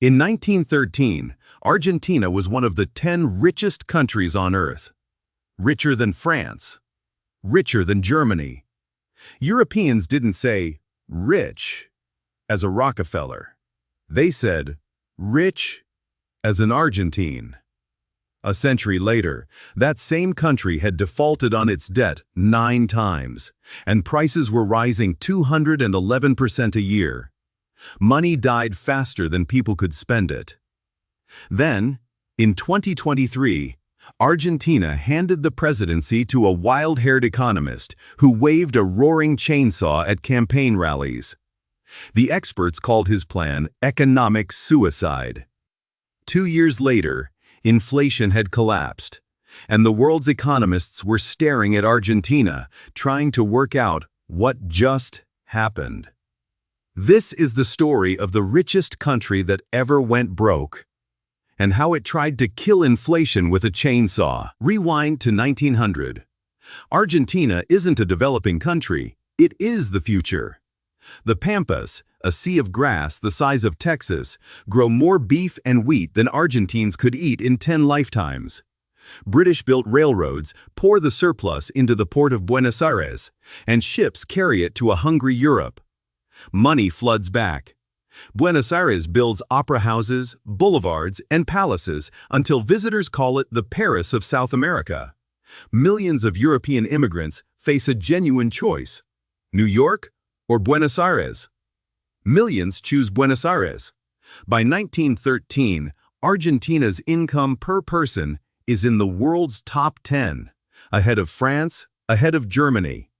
In 1913, Argentina was one of the 10 richest countries on Earth. Richer than France. Richer than Germany. Europeans didn't say rich as a Rockefeller. They said rich as an Argentine. A century later, that same country had defaulted on its debt 9 times, and prices were rising 211% a year. Money died faster than people could spend it. Then, in 2023, Argentina handed the presidency to a wild-haired economist who waved a roaring chainsaw at campaign rallies. The experts called his plan economic suicide. 2 years later, inflation had collapsed, and the world's economists were staring at Argentina, trying to work out what just happened. This is the story of the richest country that ever went broke, and how it tried to kill inflation with a chainsaw. Rewind to 1900. Argentina isn't a developing country, it is the future. The Pampas, a sea of grass the size of Texas, grow more beef and wheat than Argentines could eat in 10 lifetimes. British-built railroads pour the surplus into the port of Buenos Aires, and ships carry it to a hungry Europe. Money floods back. Buenos Aires builds opera houses, boulevards, and palaces until visitors call it the Paris of South America. Millions of European immigrants face a genuine choice: New York or Buenos Aires. Millions choose Buenos Aires. By 1913, Argentina's income per person is in the world's top 10, ahead of France, ahead of Germany.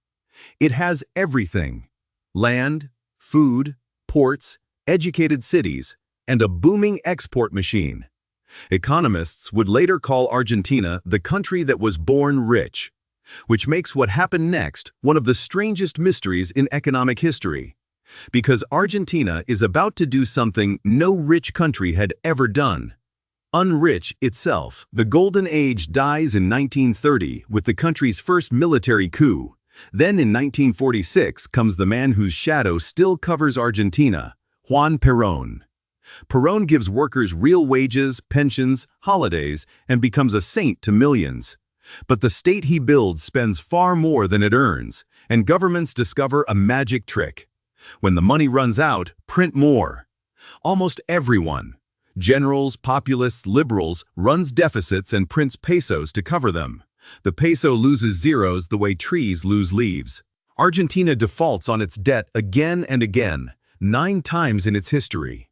It has everything: land, food, ports, educated cities, and a booming export machine. Economists would later call Argentina the country that was born rich, which makes what happened next one of the strangest mysteries in economic history. Because Argentina is about to do something no rich country had ever done. Unrich itself. The Golden Age dies in 1930 with the country's first military coup. Then in 1946 comes the man whose shadow still covers Argentina, Juan Perón. Perón gives workers real wages, pensions, holidays, and becomes a saint to millions. But the state he builds spends far more than it earns, and governments discover a magic trick. When the money runs out, print more. Almost everyone, generals, populists, liberals, runs deficits and prints pesos to cover them. The peso loses zeros the way trees lose leaves. Argentina defaults on its debt again and again, 9 times in its history.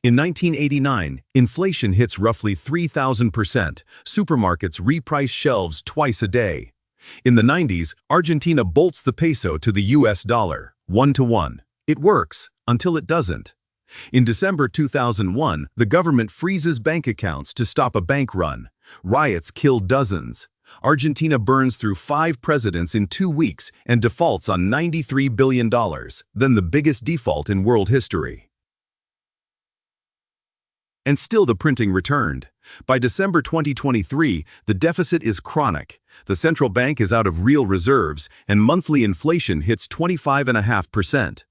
In 1989, inflation hits roughly 3,000%. Supermarkets reprice shelves twice a day. In the 90s, Argentina bolts the peso to the US dollar, 1-to-1. It works, until it doesn't. In December 2001, the government freezes bank accounts to stop a bank run. Riots kill dozens. Argentina burns through 5 presidents in 2 weeks and defaults on $93 billion, then the biggest default in world history. And still the printing returned. By December 2023, the deficit is chronic. The central bank is out of real reserves, and monthly inflation hits 25.5%.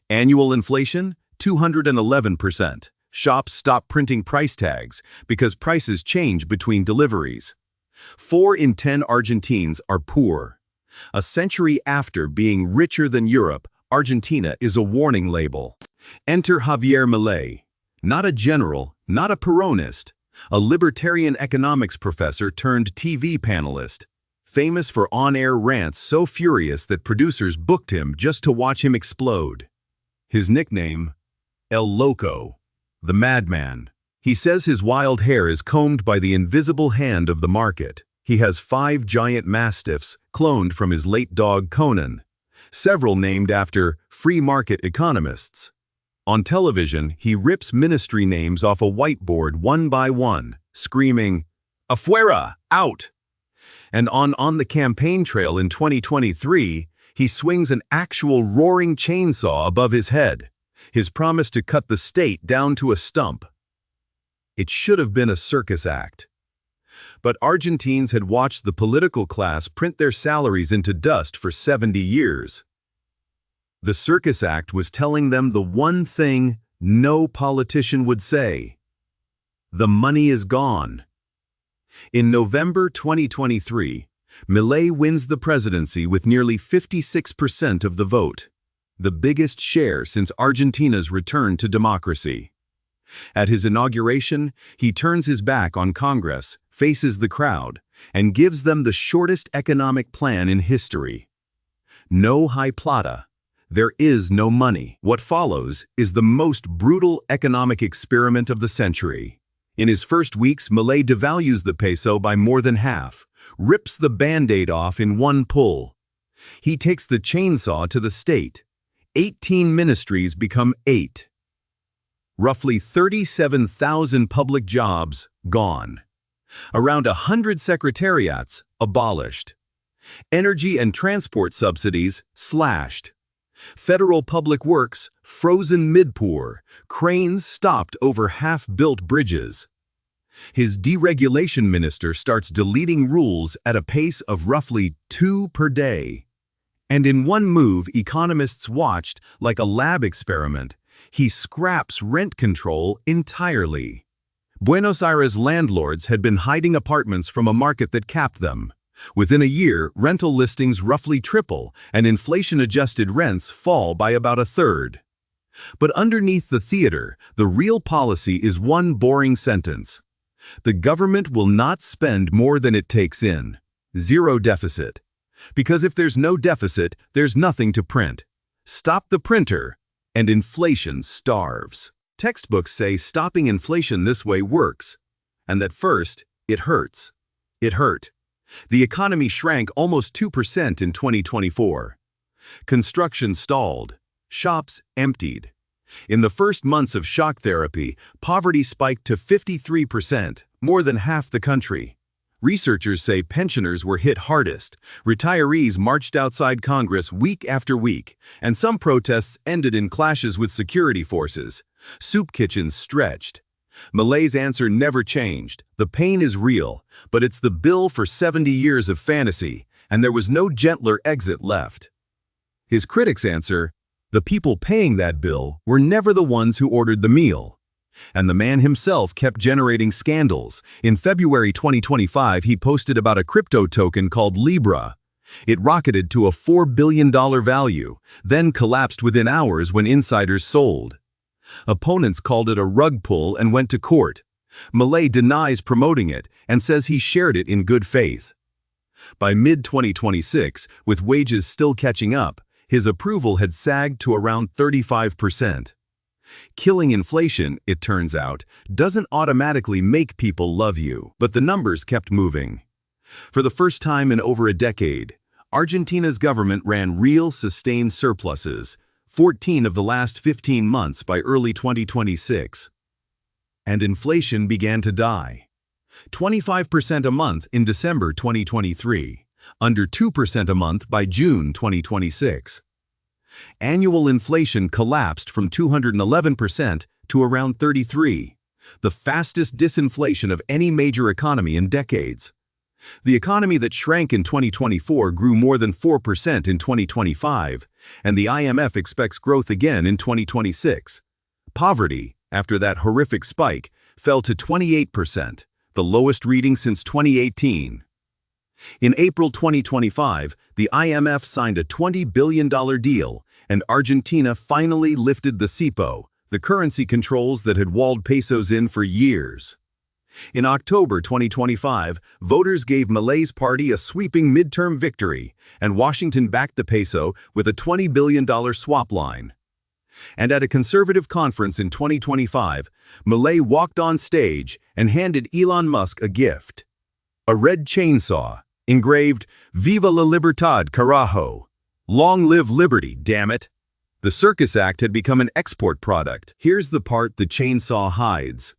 Annual inflation, 211%. Shops stop printing price tags because prices change between deliveries. 4 in 10 Argentines are poor. A century after being richer than Europe, Argentina is a warning label. Enter Javier Milei. Not a general, not a Peronist, a libertarian economics professor turned TV panelist, famous for on-air rants so furious that producers booked him just to watch him explode. His nickname, El Loco, the madman. He says his wild hair is combed by the invisible hand of the market. He has 5 giant mastiffs cloned from his late dog Conan, several named after free market economists. On television, he rips ministry names off a whiteboard one by one, screaming, "Afuera! Out!" And on the campaign trail in 2023, he swings an actual roaring chainsaw above his head, his promise to cut the state down to a stump. It should have been a circus act. But Argentines had watched the political class print their salaries into dust for 70 years. The circus act was telling them the one thing no politician would say: The money is gone. In November 2023, Milei wins the presidency with nearly 56% of the vote, the biggest share since Argentina's return to democracy. At his inauguration, he turns his back on Congress, faces the crowd, and gives them the shortest economic plan in history. No high plata. There is no money. What follows is the most brutal economic experiment of the century. In his first weeks, Milei devalues the peso by more than half, rips the Band-Aid off in one pull. He takes the chainsaw to the state. 18 ministries become 8. Roughly 37,000 public jobs gone. Around 100 secretariats abolished. Energy and transport subsidies slashed. Federal public works frozen mid-pour. Cranes stopped over half-built bridges. His deregulation minister starts deleting rules at a pace of roughly 2 per day. And in one move economists watched like a lab experiment, he scraps rent control entirely. Buenos Aires landlords had been hiding apartments from a market that capped them. Within a year, rental listings roughly triple, and inflation-adjusted rents fall by about a third. But underneath the theater, the real policy is one boring sentence. The government will not spend more than it takes in. Zero deficit. Because if there's no deficit, there's nothing to print. Stop the printer, and inflation starves. Textbooks say stopping inflation this way works, and that first, it hurts. It hurt. The economy shrank almost 2% in 2024. Construction stalled. Shops emptied. In the first months of shock therapy, poverty spiked to 53%, more than half the country. Researchers say pensioners were hit hardest. Retirees marched outside Congress week after week, and some protests ended in clashes with security forces. Soup kitchens stretched. Milei's answer never changed. The pain is real, but it's the bill for 70 years of fantasy, and there was no gentler exit left. His critics answer, the people paying that bill were never the ones who ordered the meal. And the man himself kept generating scandals. In February 2025, he posted about a crypto token called Libra. It rocketed to a $4 billion value, then collapsed within hours when insiders sold. Opponents called it a rug pull and went to court. Milei denies promoting it and says he shared it in good faith. By mid-2026, with wages still catching up, his approval had sagged to around 35%. Killing inflation, it turns out, doesn't automatically make people love you, but the numbers kept moving. For the first time in over a decade, Argentina's government ran real sustained surpluses, 14 of the last 15 months by early 2026. And inflation began to die. 25% a month in December 2023, under 2% a month by June 2026. Annual inflation collapsed from 211% to around 33%, the fastest disinflation of any major economy in decades. The economy that shrank in 2024 grew more than 4% in 2025, and the IMF expects growth again in 2026. Poverty, after that horrific spike, fell to 28%, the lowest reading since 2018. In April 2025, the IMF signed a $20 billion deal, and Argentina finally lifted the cepo, the currency controls that had walled pesos in for years. In October 2025, voters gave Milei's party a sweeping midterm victory, and Washington backed the peso with a $20 billion swap line. And at a conservative conference in 2025, Milei walked on stage and handed Elon Musk a gift. A red chainsaw, engraved, "Viva la libertad, carajo!" Long live liberty, damn it! The circus act had become an export product. Here's the part the chainsaw hides.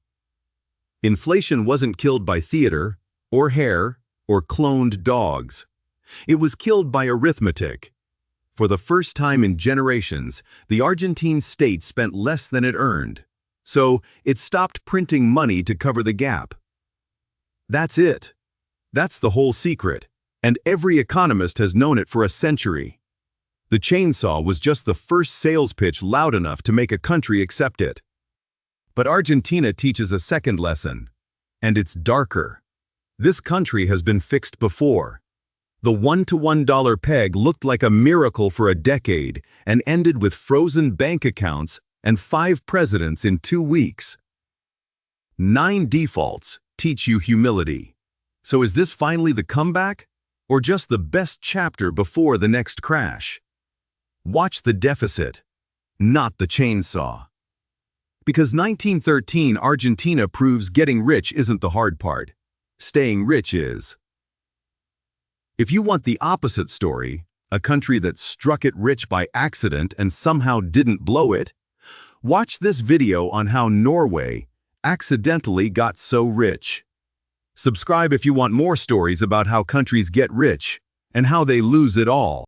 Inflation wasn't killed by theater, or hair, or cloned dogs. It was killed by arithmetic. For the first time in generations, the Argentine state spent less than it earned. So it stopped printing money to cover the gap. That's it. That's the whole secret, and every economist has known it for a century. The chainsaw was just the first sales pitch loud enough to make a country accept it. But Argentina teaches a second lesson. And it's darker. This country has been fixed before. The $1 peg looked like a miracle for a decade and ended with frozen bank accounts and 5 presidents in 2 weeks. 9 defaults teach you humility. So is this finally the comeback? Or just the best chapter before the next crash? Watch the deficit, not the chainsaw. Because 1913 Argentina proves getting rich isn't the hard part. Staying rich is. If you want the opposite story, a country that struck it rich by accident and somehow didn't blow it, watch this video on how Norway accidentally got so rich. Subscribe if you want more stories about how countries get rich and how they lose it all.